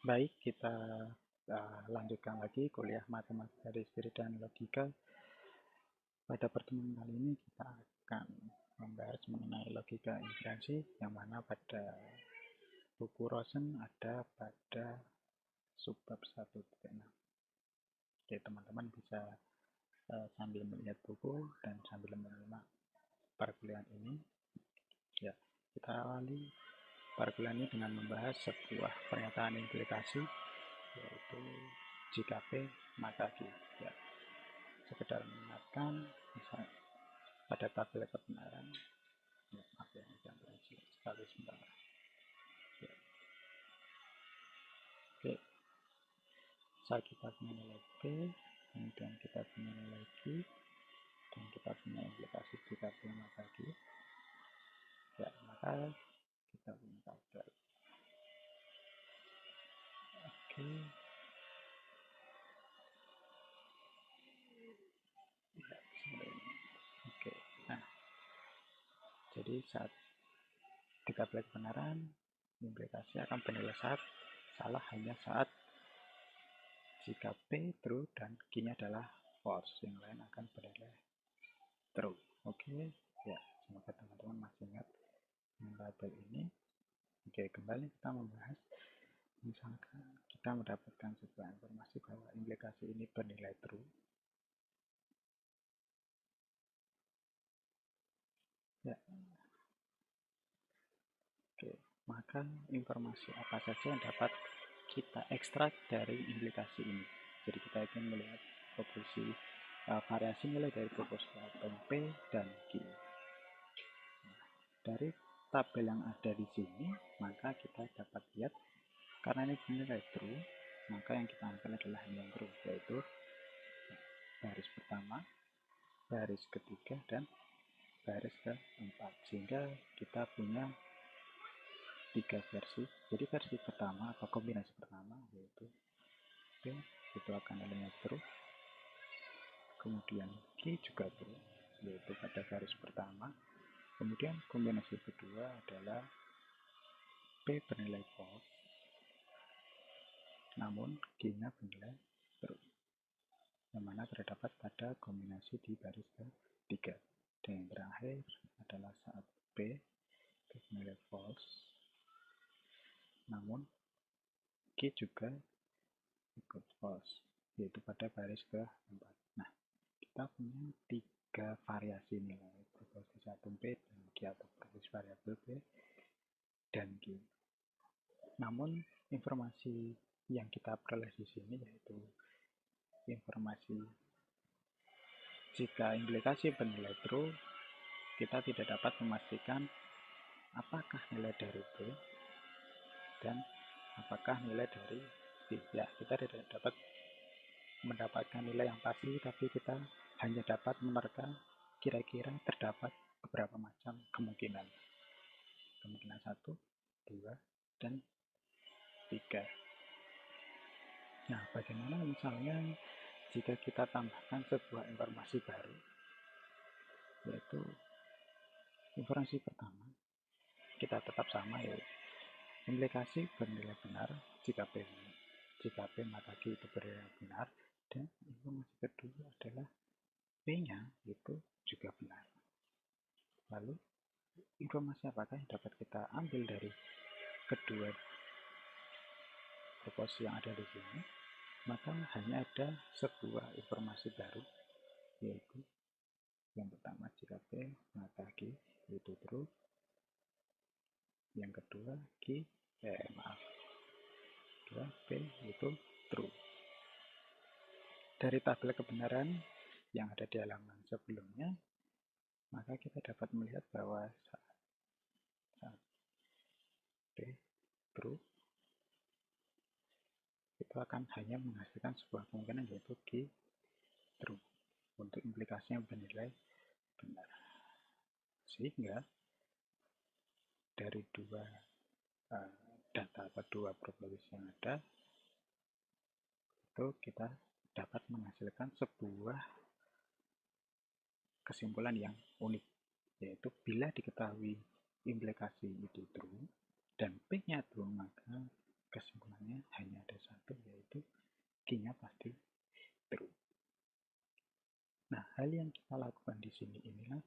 Baik, kita lanjutkan lagi kuliah matematika diskret dan logika. Pada pertemuan kali ini kita akan membahas mengenai logika integrasi, yang mana pada buku Rosen ada pada subbab 1.6. Oke, teman-teman bisa sambil melihat buku dan sambil menyimak perkuliahan ini. Ya, kita awali perkuliahan ini dengan membahas sebuah pernyataan implikasi, yaitu jika P maka Q. Ya, sekedar mengingatkan misalnya pada tabel kebenaran, ya, maaf ya, jangan berhasil sekali sebentar. Ya. Oke, saat kita punya nilai P, kemudian kita punya nilai Q, dan kita punya implikasi jika P maka Q, ya, maka kita punya tabel. Oke. Oke, nah, jadi saat di tabel kebenaran, implikasi akan bernilai salah hanya saat jika P true dan Q-nya adalah false, yang lain akan bernilai true. Oke, ya, semoga teman-teman masih ingat tabel ini. Oke, kembali kita membahas, misalkan kita mendapatkan sebuah informasi bahwa implikasi ini bernilai true. Ya. Oke, maka informasi apa saja yang dapat kita ekstrak dari implikasi ini. Jadi kita akan melihat proporsi variasi nilai dari proporsional P dan Q. Nah, dari tabel yang ada di sini, maka kita dapat lihat karena ini bernilai true, maka yang kita ambil adalah yang true, yaitu baris pertama, baris ketiga, dan baris keempat. Sehingga kita punya 3 versi. Jadi versi pertama atau kombinasi pertama yaitu P itu akan nilainya true, kemudian Q juga true, yaitu pada garis pertama. Kemudian kombinasi kedua adalah P bernilai false, namun Q-nya bernilai true, yang mana terdapat pada kombinasi di baris ketiga. Dan yang terakhir adalah saat P bernilai false, namun Q juga ikut false, yaitu pada baris keempat. Nah, kita punya 3 variasi nilai proporsi 1P dan Q, atau proporsi variabel P dan Q. Namun informasi yang kita peroleh di sini yaitu informasi jika implikasi bernilai true, kita tidak dapat memastikan apakah nilai dari P dan apakah nilai dari Q. Ya, kita tidak dapat mendapatkan nilai yang pasti, tapi kita hanya dapat menerka kira-kira terdapat beberapa macam kemungkinan. Kemungkinan 1, 2, dan 3. Nah, bagaimana misalnya jika kita tambahkan sebuah informasi baru, yaitu informasi pertama, kita tetap sama, yaitu implikasi bernilai benar jika P maka Q itu bernilai benar, dan informasi kedua adalah P-nya itu juga benar. Lalu informasi apakah yang dapat kita ambil dari kedua proporsi yang ada di sini? Maka hanya ada sebuah informasi baru, yaitu yang pertama jika P maka Q itu true, yang kedua P itu true. Dari tabel kebenaran yang ada di halaman sebelumnya, maka kita dapat melihat bahwa saat P true itu akan hanya menghasilkan sebuah kemungkinan, yaitu Q true, untuk implikasinya bernilai benar. Sehingga dari dua data atau dua proporsi yang ada, itu kita dapat menghasilkan sebuah kesimpulan yang unik, yaitu bila diketahui implikasi itu true dan P-nya true, maka kesimpulannya hanya hal yang kita lakukan di sini inilah,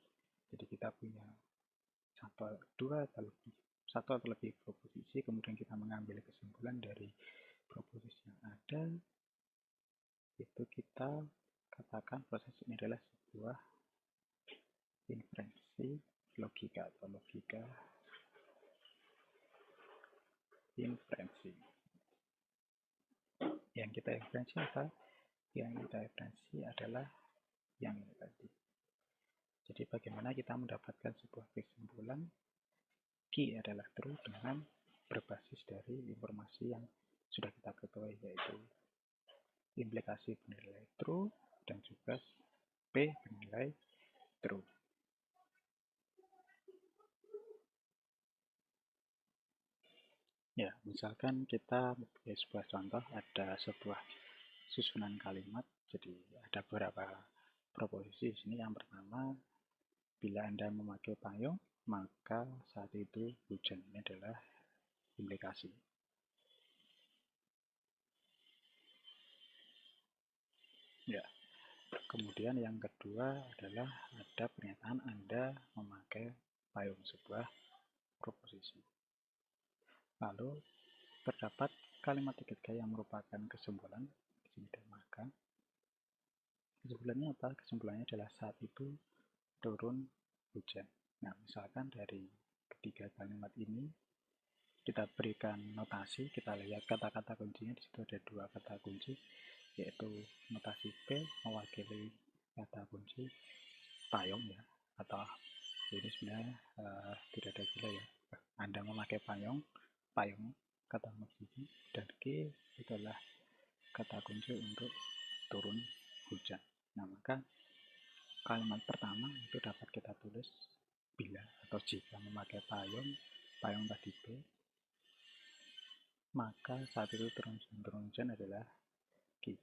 jadi kita punya satu atau lebih proposisi, kemudian kita mengambil kesimpulan dari proposisi yang ada, itu kita katakan proses ini adalah sebuah inferensi logika atau logika inferensi. Yang kita inferensi apa? Yang kita inferensi adalah yang ini tadi. Jadi bagaimana kita mendapatkan sebuah kesimpulan Q adalah true dengan berbasis dari informasi yang sudah kita ketahui, yaitu implikasi bernilai true dan juga P bernilai true. Ya, misalkan kita mempunyai sebuah contoh, ada sebuah susunan kalimat, jadi ada beberapa proposisi di sini. Yang pertama, bila Anda memakai payung, maka saat itu hujan. Ini adalah implikasi. Ya. Kemudian yang kedua adalah ada pernyataan Anda memakai payung, sebuah proposisi. Lalu terdapat kalimat ketiga yang merupakan kesimpulan. Di sini ada maka. Kesimpulannya apa? Kesimpulannya adalah saat itu turun hujan. Nah, misalkan dari ketiga kalimat ini kita berikan notasi, kita lihat kata-kata kuncinya. Di situ ada dua kata kunci, yaitu notasi P mewakili kata kunci payung ya, atau ini sebenarnya tidak ada gila ya. Anda memakai payung kata kunci, dan Q itulah kata kunci untuk turun hujan. Nah, maka kalimat pertama itu dapat kita tulis bila atau jika memakai payung tadi P, maka saat itu turun hujan adalah Q.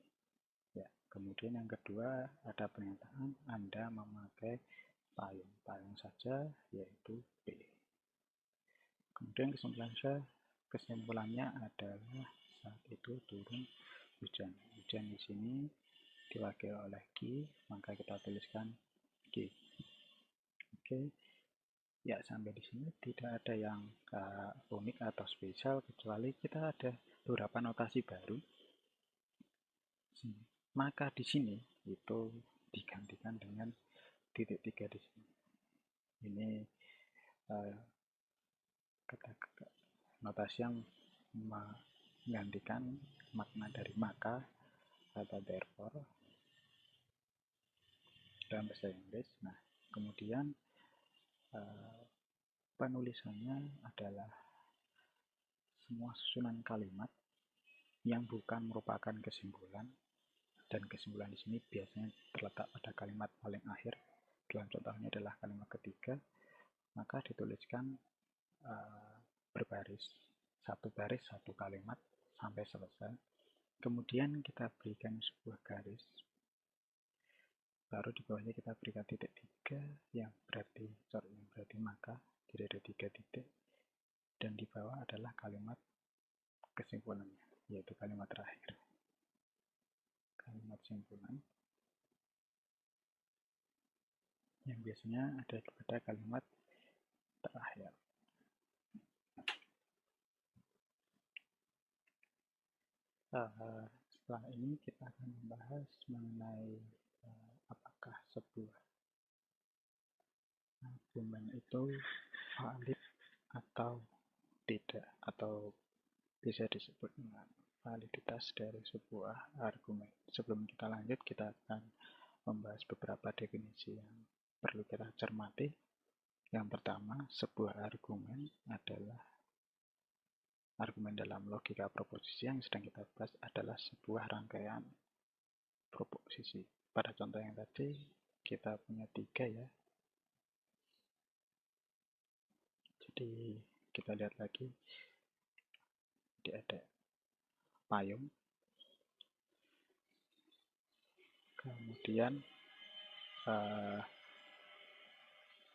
Ya, kemudian yang kedua ada pernyataan Anda memakai payung saja, yaitu P. Kemudian kesimpulannya adalah saat itu turun hujan. Hujan di sini diwakili oleh Q, maka kita tuliskan Q. Oke. Ya, sampai di sini tidak ada yang unik atau spesial, kecuali kita ada beberapa notasi baru. Maka di sini itu digantikan dengan titik 3 di sini. Ini notasi yang menggantikan makna dari maka atau therefore dalam bahasa Inggris. Nah, kemudian penulisannya adalah semua susunan kalimat yang bukan merupakan kesimpulan, dan kesimpulan di sini biasanya terletak pada kalimat paling akhir. Dalam contohnya adalah kalimat ketiga, maka dituliskan berbaris, satu baris satu kalimat sampai selesai. Kemudian kita berikan sebuah garis, baru di bawahnya kita berikan titik 3 yang berarti maka, jadi ada 3 titik, dan di bawah adalah kalimat kesimpulannya, yaitu kalimat terakhir. Kalimat simpulan yang biasanya ada pada kalimat terakhir. Setelah ini kita akan membahas mengenai apakah sebuah argumen itu valid atau tidak, atau bisa disebut dengan validitas dari sebuah argumen. Sebelum kita lanjut, kita akan membahas beberapa definisi yang perlu kita cermati. Yang pertama, sebuah argumen adalah argumen dalam logika proposisi yang sedang kita bahas adalah sebuah rangkaian proposisi. Pada contoh yang tadi kita punya 3 ya. Jadi kita lihat lagi, jadi ada payung, kemudian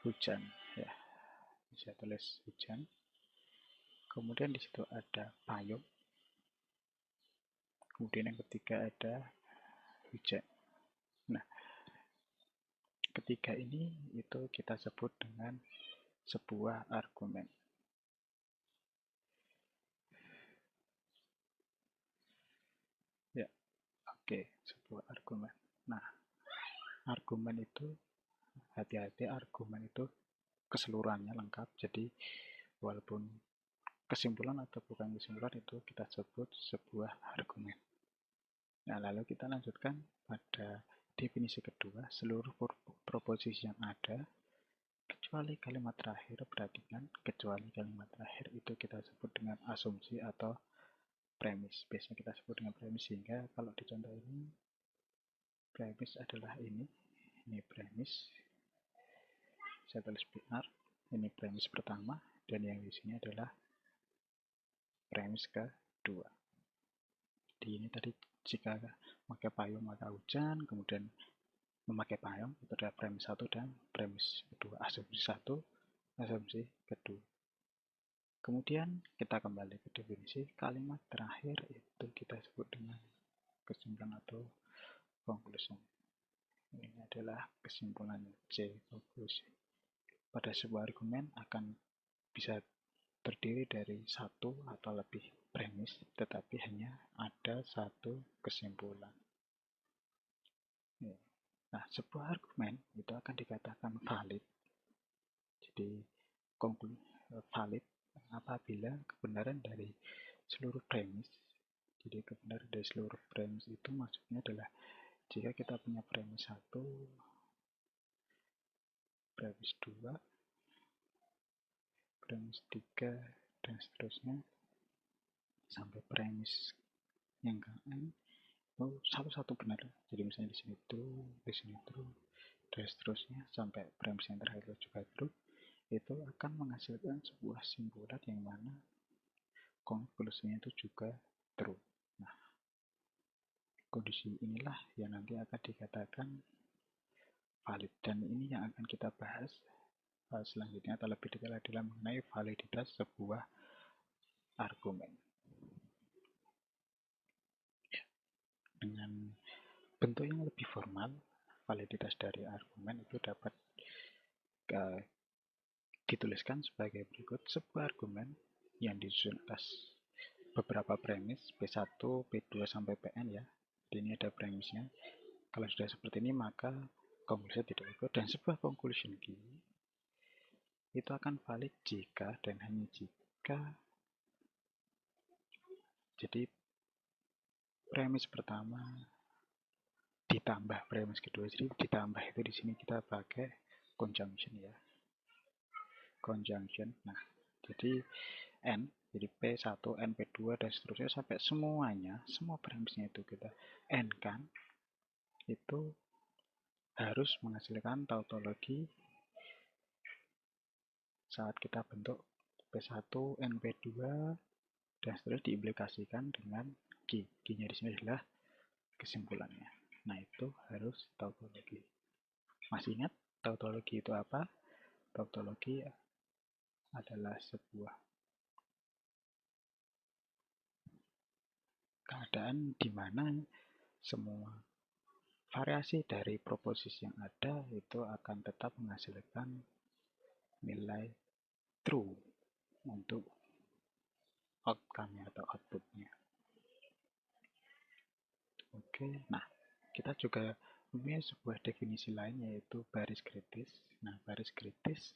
hujan ya, bisa tulis hujan. Kemudian di situ ada payung. Kemudian yang ketiga ada hujan. Nah, ketiga ini itu kita sebut dengan sebuah argumen. Ya, oke, sebuah argumen. Nah, argumen itu, hati-hati, argumen itu keseluruhannya lengkap. Jadi walaupun kesimpulan atau bukan kesimpulan itu kita sebut sebuah argumen. Nah, lalu kita lanjutkan pada definisi kedua. Seluruh proposisi yang ada kecuali kalimat terakhir, perhatikan, kecuali kalimat terakhir itu kita sebut dengan asumsi atau premis. Biasanya kita sebut dengan premis, sehingga kalau di contoh ini premis adalah ini premis, saya tulis benar, ini premis pertama, dan yang di sini adalah premis kedua. Di ini tadi jika memakai payung maka hujan, kemudian memakai payung itu adalah premis satu dan premis kedua, asumsi satu, asumsi kedua. Kemudian kita kembali ke definisi, kalimat terakhir itu kita sebut dengan kesimpulan atau conclusion. Ini adalah kesimpulannya, C, konklusi. Pada sebuah argumen akan bisa terdiri dari satu atau lebih premis, tetapi hanya ada satu kesimpulan. Nah, sebuah argumen itu akan dikatakan valid. Jadi, valid apabila kebenaran dari seluruh premis. Jadi, kebenaran dari seluruh premis itu maksudnya adalah jika kita punya premis 1, premis 2, premis 3, dan seterusnya sampai premis yang ke N itu satu-satu benar. Jadi misalnya di sini true, di sini true, dan seterusnya sampai premis yang terakhir juga true, itu akan menghasilkan sebuah simpulan yang mana konklusinya itu juga true. Nah, kondisi inilah yang nanti akan dikatakan valid, dan ini yang akan kita bahas selanjutnya atau lebih detail adalah mengenai validitas sebuah argumen. Dengan bentuk yang lebih formal, validitas dari argumen itu dapat dituliskan sebagai berikut. Sebuah argumen yang disusun atas beberapa premis P1, P2 sampai Pn ya. Jadi ini ada premisnya. Kalau sudah seperti ini maka konklusi tidak ikut, dan sebuah conclusion key itu akan valid jika dan hanya jika jadi premis pertama ditambah premis kedua. Jadi ditambah itu di sini kita pakai conjunction ya. Conjunction. Nah, jadi N, jadi P1, N, P2 dan seterusnya sampai semuanya, semua premisnya itu kita N kan, itu harus menghasilkan tautologi saat kita bentuk P1, N, P2 dan seterusnya diimplikasikan dengan Q. Q-nya di sini adalah kesimpulannya. Nah, itu harus tautologi. Masih ingat tautologi itu apa? Tautologi adalah sebuah keadaan di mana semua variasi dari proposisi yang ada itu akan tetap menghasilkan nilai true untuk outcome-nya atau output-nya. Oke, nah kita juga mempunyai sebuah definisi lain yaitu baris kritis. Nah, baris kritis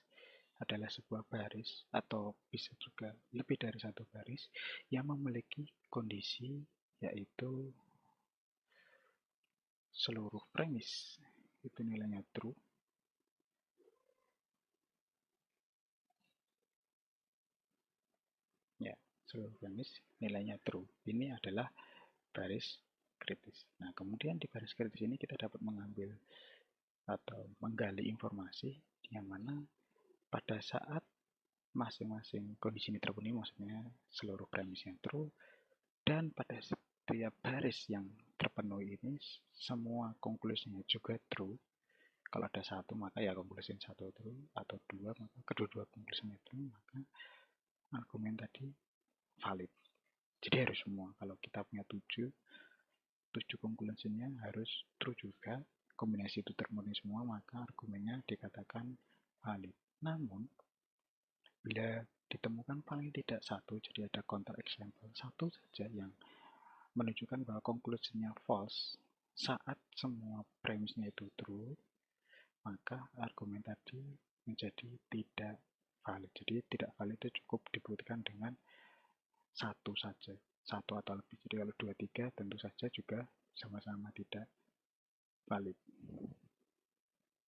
adalah sebuah baris atau bisa juga lebih dari satu baris yang memiliki kondisi yaitu seluruh premis itu nilainya true, ya, seluruh premis nilainya true. Ini adalah baris kritis. Nah, kemudian di baris kritis ini kita dapat mengambil atau menggali informasi yang mana pada saat masing-masing kondisi ini terpenuhi, maksudnya seluruh premisnya true, dan pada setiap baris yang terpenuhi ini semua konklusinya juga true. Kalau ada satu maka ya konklusi satu true, atau dua maka kedua-dua konklusinya true, maka argumen tadi valid. Jadi harus semua. Kalau kita punya tujuh konklusinya harus true juga, kombinasi itu termurni semua, maka argumennya dikatakan valid. Namun, bila ditemukan paling tidak satu, jadi ada counter example, satu saja yang menunjukkan bahwa konklusinya false saat semua premisnya itu true, maka argumen tadi menjadi tidak valid. Jadi tidak valid itu cukup dibuktikan dengan satu saja, satu atau lebih. Jadi kalau 2, 3 tentu saja juga sama-sama tidak valid.